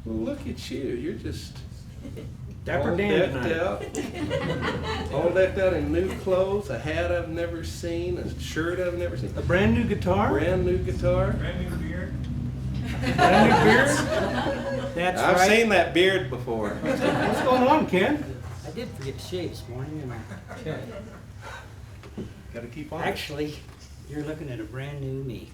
Well, look at you. You're just Dapper all Dan decked tonight. out. All decked out in new clothes, a hat I've never seen, a shirt I've never seen. A brand new guitar? Brand new guitar. Brand new beard. Brand new beard? That's I've right. seen that beard before. What's going on, Ken? I did forget to shave this morning, and Gotta keep on. actually, you're looking at a brand new me.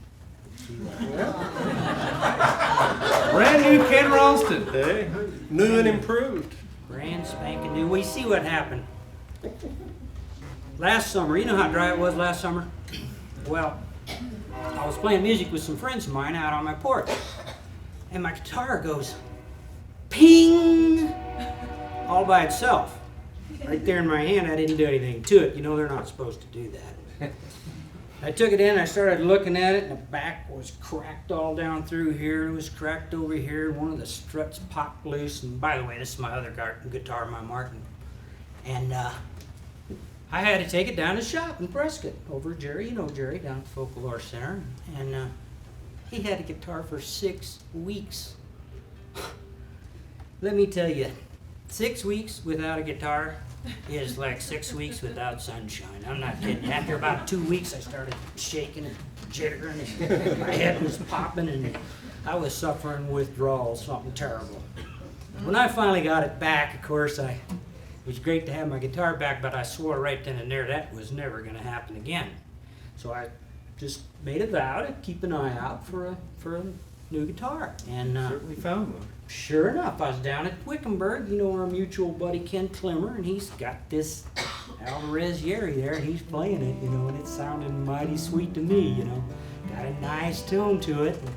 Brand new Ken Ralston. Hey, new and improved. Brand spanking new. We see what happened. Last summer, you know how dry it was last summer? Well, I was playing music with some friends of mine out on my porch, and my guitar goes ping all by itself. Right there in my hand, I didn't do anything to it. You know, they're not supposed to do that. I took it in, I started looking at it, and the back was cracked all down through here. It was cracked over here. One of the struts popped loose. And by the way, this is my other guitar, my Martin. And I had to take it down to the shop in Prescott over Jerry. You know Jerry, down at Folklore Center. And he had a guitar for 6 weeks. Let me tell you, 6 weeks without a guitar is like 6 weeks without sunshine. I'm not kidding. After about 2 weeks, I started shaking and jittering, and my head was popping, and I was suffering withdrawal, something terrible. When I finally got it back, of course, it was great to have my guitar back, but I swore right then and there that was never going to happen again. So I just made a vow to keep an eye out for a new guitar. And Certainly found one. sure enough, I was down at Wickenburg, you know, our mutual buddy Ken Klimmer, and he's got this Alvarez Yeri there, and he's playing it, you know, and it's sounding mighty sweet to me, you know. Got a nice tune to it. And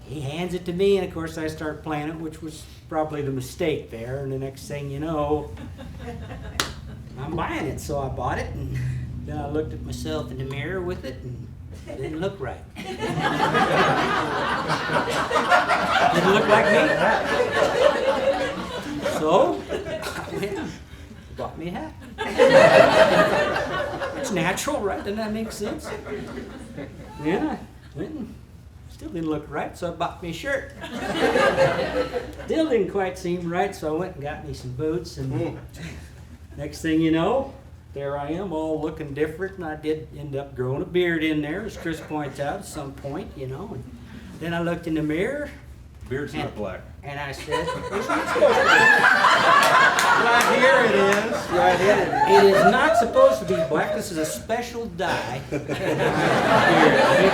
he hands it to me, and of course I start playing it, which was probably the mistake there, and the next thing you know, I'm buying it. So I bought it, and then I looked at myself in the mirror with it, and it didn't look right. Didn't look like me. So I went and bought me a hat. It's natural, right? Doesn't that make sense? Yeah, I went and still didn't look right, so I bought me a shirt. Still didn't quite seem right, so I went and got me some boots, and next thing you know, there I am, all looking different, and I did end up growing a beard in there, as Chris points out, at some point, you know. And then I looked in the mirror, Beard's not black. and I said, "It's not supposed to Right here it is. Right here it is. be. It is not supposed to be black. This is a special dye. Make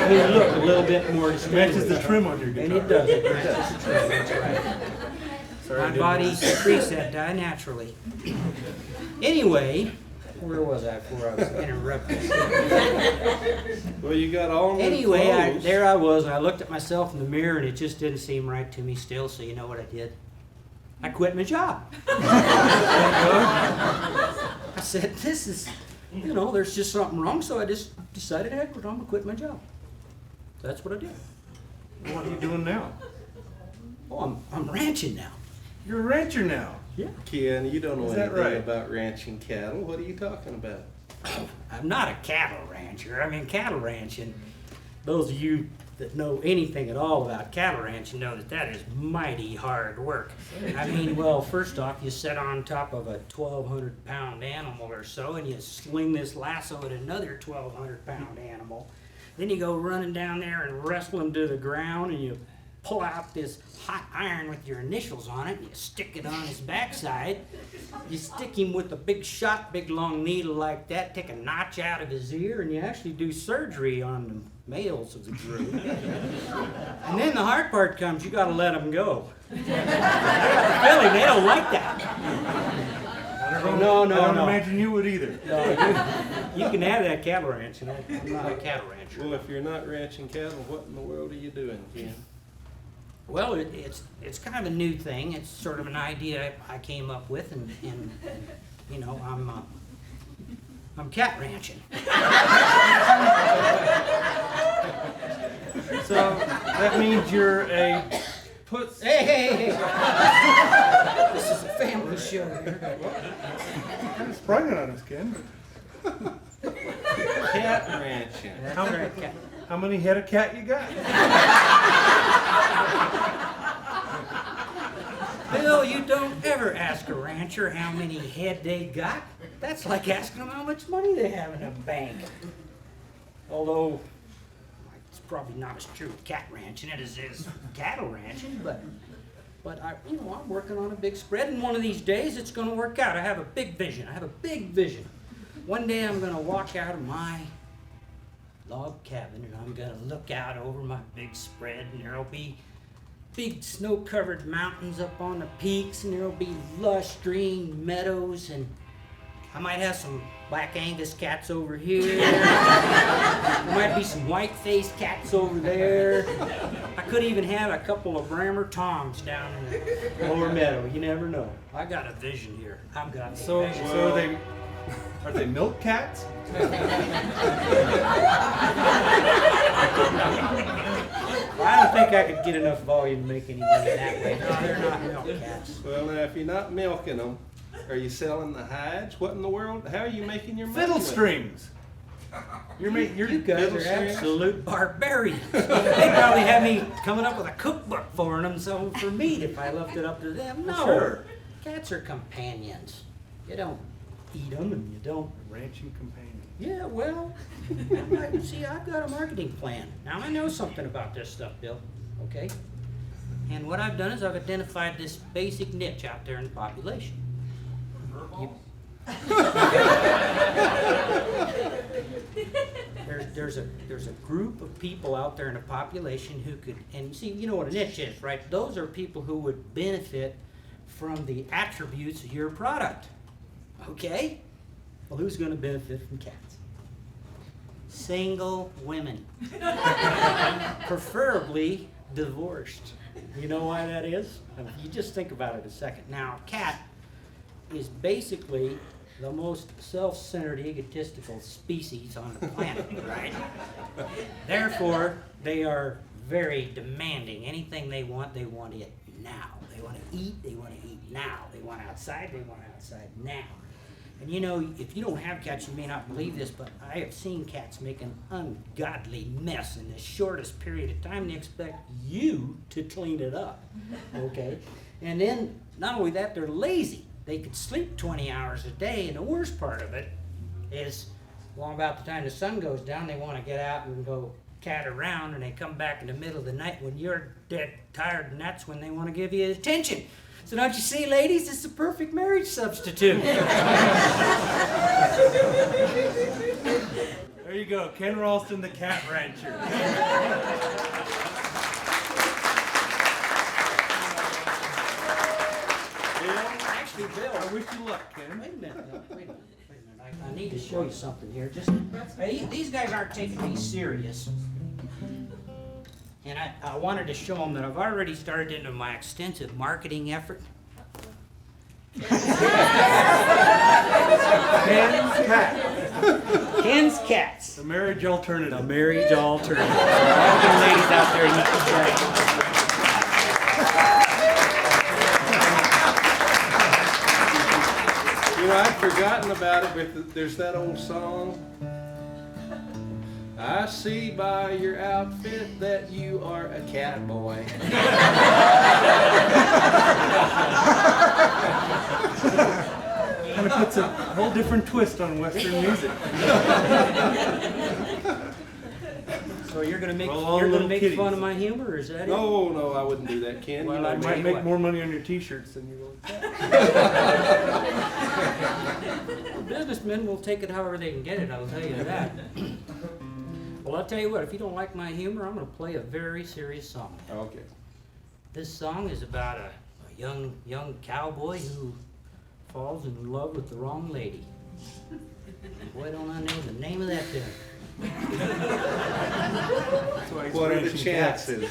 me look a little bit more distinguished." Matches the trim on your And guitar. it does. It matches the trim. That's right. My body secretes that dye naturally. Anyway, where was I before I was interrupted? Well, you got all new Anyway, clothes. there I was, and I looked at myself in the mirror, and it just didn't seem right to me still, so you know what I did? I quit my job. I said, this is, you know, there's just something wrong, so I just decided, heck, I'm going to quit my job. That's what I did. What are you doing now? Oh, I'm ranching now. You're a rancher now. Yeah. Ken, you don't know Is that anything right? about ranching cattle. What are you talking about? I'm not a cattle rancher. I mean, cattle ranching, those of you that know anything at all about cattle ranching know that that is mighty hard work. I mean, well, first off, you sit on top of a 1,200-pound animal or so, and you sling this lasso at another 1,200-pound animal. Then you go running down there and wrestle him to the ground, and you pull out this hot iron with your initials on it, and you stick it on his backside. You stick him with a big shot, big long needle like that, take a notch out of his ear, and you actually do surgery on the males of the group. And then the hard part comes, you gotta let them go. I got the feeling they don't like that. No, I don't imagine you would either. You can have that cattle ranch, and I'm not a cattle rancher. Well, if you're not ranching cattle, what in the world are you doing, Ken? Well, it's kind of a new thing. It's sort of an idea I came up with, and you know, I'm cat ranching. So that means you're a puss. Hey! This is a family show here. Kind of sprung it on us, Ken. Cat ranching. That's How- right, cat. How many head of cat you got? Bill, you don't ever ask a rancher how many head they got. That's like asking them how much money they have in a bank. Although, it's probably not as true with cat ranching as it is cattle ranching, but I'm working on a big spread, and one of these days it's going to work out. I have a big vision. One day I'm going to walk out of my log cabin, and I'm going to look out over my big spread, and there'll be big snow-covered mountains up on the peaks, and there'll be lush green meadows, and I might have some black Angus cats over here. There might be some white-faced cats over there. I could even have a couple of Brammer Toms down in the lower meadow. You never know. I got a vision here. I've got a vision. So are they milk cats? I don't think I could get enough volume to make any money that way. No, they're not milk cats. Well, now, if you're not milking them, are you selling the hides? What in the world? How are you making your money? Fiddle strings. You guys are absolute barbarians. They probably have me coming up with a cookbook for them, so for meat if I left it up to them. No, Sure. Cats are companions. You don't eat them, and you don't. Ranching companion. Yeah, well, see, I've got a marketing plan. Now I know something about this stuff, Bill. Okay, and what I've done is I've identified this basic niche out there in the population. There's a group of people out there in the population who could, and see, you know what a niche is, right? Those are people who would benefit from the attributes of your product. Okay? Well, who's going to benefit from cats? Single women. Preferably divorced. You know why that is? You just think about it a second. Now, a cat is basically the most self-centered, egotistical species on the planet, right? Therefore, they are very demanding. Anything they want it now. They want to eat now. They want outside now. And you know, if you don't have cats, you may not believe this, but I have seen cats make an ungodly mess in the shortest period of time. They expect you to clean it up, okay? And then, not only that, they're lazy. They could sleep 20 hours a day, and the worst part of it is, well, about the time the sun goes down, they want to get out and go cat around, and they come back in the middle of the night when you're dead tired, and that's when they want to give you attention. So don't you see, ladies, it's the perfect marriage substitute. There you go, Ken Ralston, the cat rancher. Actually, Bill, I wish you luck, Ken. Wait a minute. I need to show you something here. These guys aren't taking me serious. And I wanted to show them that I've already started into my extensive marketing effort. Ken's Cats. The marriage alternative. The marriage alternative. So all the ladies out there need to try. You know, I'd forgotten about it, but there's that old song. I see by your outfit that you are a cat boy. Kind of puts a whole different twist on Western music. So you're gonna make Little kitties. fun of my humor, or is that it? No, I wouldn't do that, Ken. Well, You know I me. might make more money on your t-shirts than you will. Businessmen will take it however they can get it, I'll tell you that. Well, I'll tell you what, if you don't like my humor, I'm going to play a very serious song. Okay. This song is about a young cowboy who falls in love with the wrong lady. Boy, don't I know the name of that thing. That's why he's What are the ranching cats. chances?